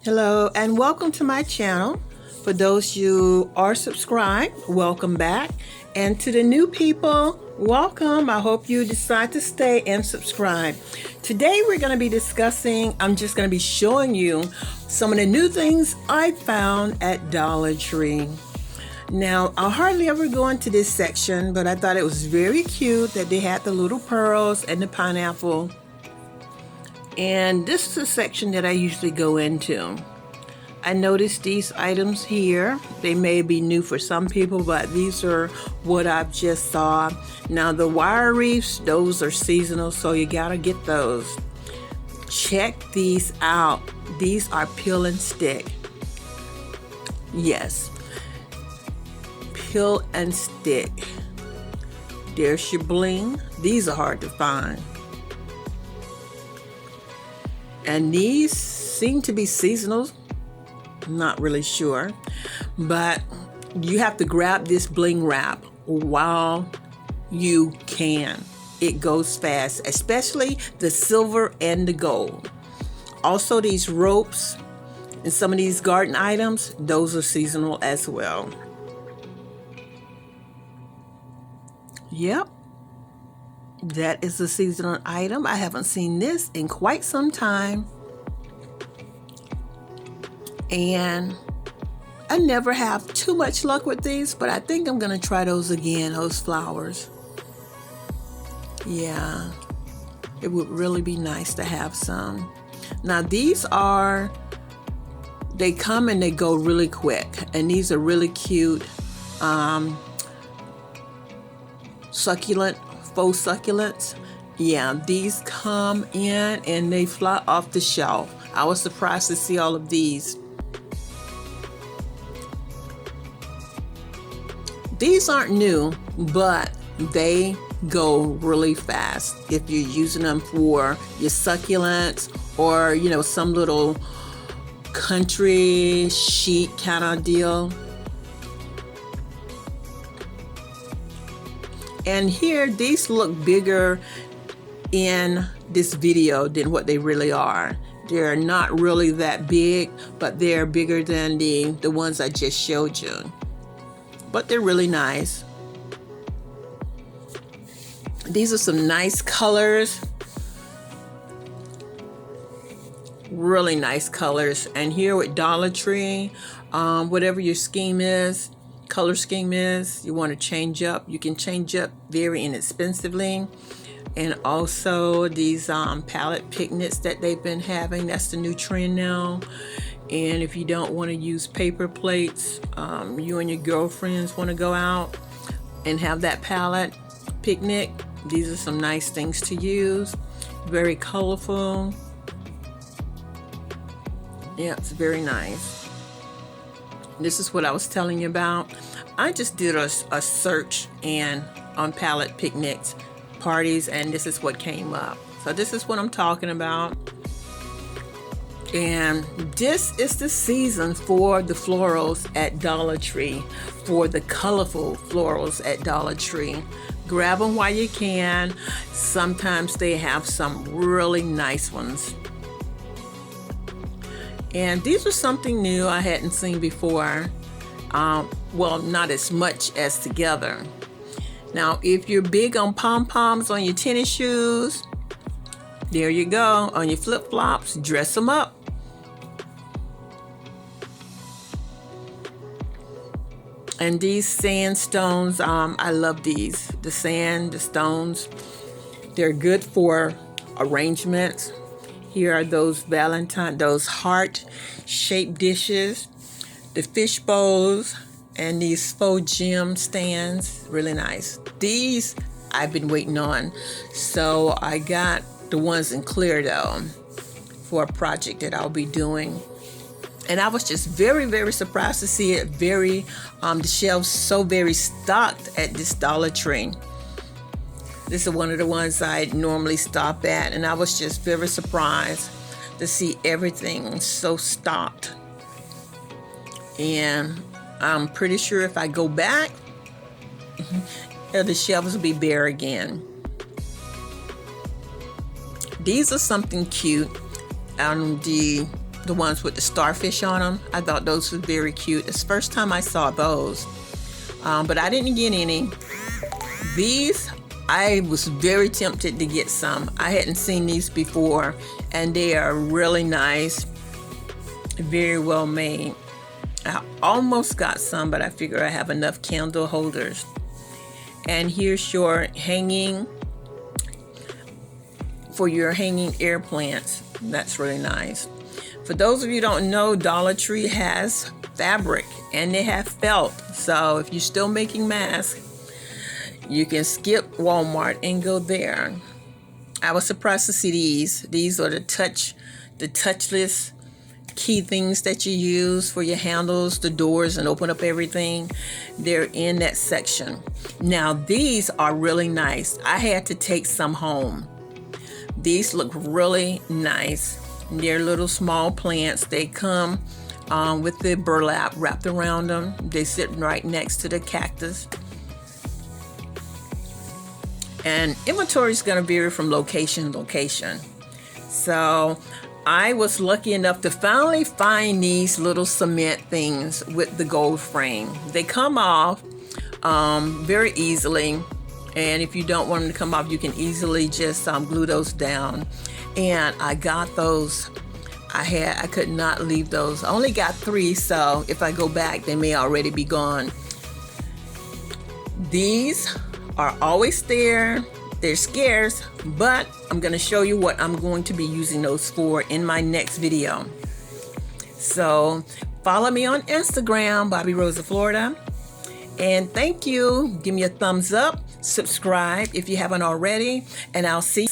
Hello and welcome to my channel. For those you are subscribed, welcome back. And to the new people, welcome. I hope you decide to stay and subscribe. Today we're going to be discussing, I'm just going to be showing you some of the new things I found at Dollar Tree. Now, I hardly ever go into this section, but I thought it was very cute that they had the little pearls and the pineapple. And this is a section that I usually go into. I noticed these items here. They may be new for some people, but these are what I've just saw. Now the wire reefs, those are seasonal, so you gotta get those. Check these out. These are peel and stick. Yes, peel and stick. There's your bling. These are hard to find. And these seem to be seasonal. I'm not really sure, but you have to grab this bling wrap while you can. It goes fast, especially the silver and the gold. Also, these ropes and some of these garden items, those are seasonal as well. Yep. That is a seasonal item. I haven't seen this in quite some time. And I never have too much luck with these, but I think I'm going to try those again, those flowers. Yeah, it would really be nice to have some. Now these are, they come and they go really quick. And these are really cute succulent, faux succulents. Yeah, these come in and they fly off the shelf. I was surprised to see all of these. These aren't new, but they go really fast if you're using them for your succulents or, you know, some little country chic kind of deal. And here, these look bigger in this video than what they really are. They're not really that big, but they're bigger than the ones I just showed you. But they're really nice. These are some nice colors. Really nice colors. And here with Dollar Tree, whatever your scheme is, color scheme is, you want to change up, you can change up very inexpensively. And also these palette picnics that they've been having, that's the new trend now. And if you don't want to use paper plates, you and your girlfriends want to go out and have that palette picnic, these are some nice things to use. Very colorful. Yeah, it's very nice. This is what I was telling you about. I just did a search on palette picnics parties, and this is what came up. So this is what I'm talking about. And this is the season for the florals at Dollar Tree, for the colorful florals at Dollar Tree. Grab them while you can. Sometimes they have some really nice ones. And these are something new I hadn't seen before. Well, not as much as together. Now, if you're big on pom-poms on your tennis shoes, there you go. On your flip-flops, dress them up. And these sandstones, I love these. The sand, the stones, they're good for arrangements. Here are those those heart-shaped dishes, the fish bowls, and these faux gem stands, really nice. These I've been waiting on. So I got the ones in clear though for a project that I'll be doing. And I was just very, very surprised to see it the shelves so very stocked at this Dollar Tree. This is one of the ones I normally stop at, and I was just very surprised to see everything so stocked. And I'm pretty sure if I go back, the shelves will be bare again. These are something cute on the the ones with the starfish on them. I thought those were very cute. It's the first time I saw those, but I didn't get any. These, I was very tempted to get some. I hadn't seen these before, and they are really nice, very well made. I almost got some, but I figure I have enough candle holders. And here's your hanging, for your hanging air plants. That's really nice. For those of you who don't know, Dollar Tree has fabric and they have felt. So if you're still making masks, you can skip Walmart and go there. I was surprised to see these. These are the touchless key things that you use for your handles, the doors, and open up everything. They're in that section. Now these are really nice. I had to take some home. These look really nice. They're little small plants. They come with the burlap wrapped around them. They sit right next to the cactus. And inventory is going to vary from location to location. So I was lucky enough to finally find these little cement things with the gold frame. They come off very easily. And if you don't want them to come off, you can easily just glue those down. And I got those. I could not leave those. I only got 3, so if I go back, they may already be gone. These are always there. They're scarce, but I'm going to show you what I'm going to be using those for in my next video. So follow me on Instagram, Bobby Rosa Florida. And thank you. Give me a thumbs up. Subscribe if you haven't already. And I'll see you.